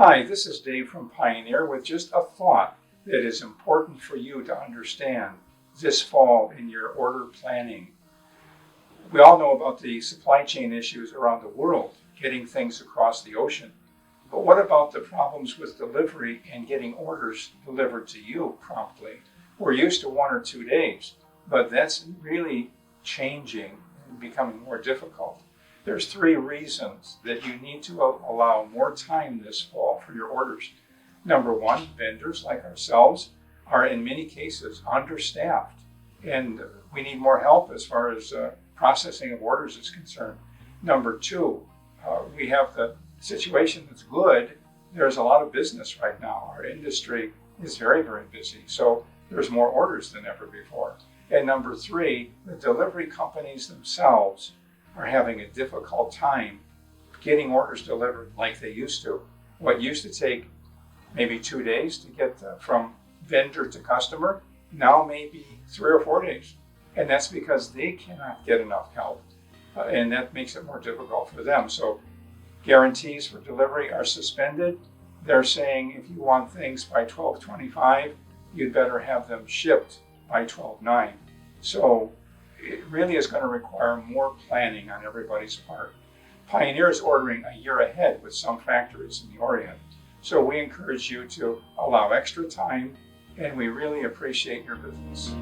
Hi, this is Dave from Pioneer with just a thought that is important for you to understand this fall in your order planning. We all know about the supply chain issues around the world, getting things across the ocean. But what about the problems with delivery and getting orders delivered to you promptly? We're used to 1 or 2 days, but that's really changing and becoming more difficult. There's 3 reasons that you need to allow more time this fall for your orders. Number 1, vendors like ourselves are in many cases understaffed, and we need more help as far as processing of orders is concerned. Number 2, we have the situation that's good. There's a lot of business right now. Our industry is very, very busy, so there's more orders than ever before. And number 3, the delivery companies themselves are having a difficult time getting orders delivered like they used to. What used to take maybe 2 days to get from vendor to customer, now maybe 3 or 4 days. And that's because they cannot get enough help. And that makes it more difficult for them. So guarantees for delivery are suspended. They're saying if you want things by 12/25, you'd better have them shipped by 12/9. So it really is going to require more planning on everybody's part. Pioneer is ordering a year ahead with some factories in the Orient. So we encourage you to allow extra time, and we really appreciate your business.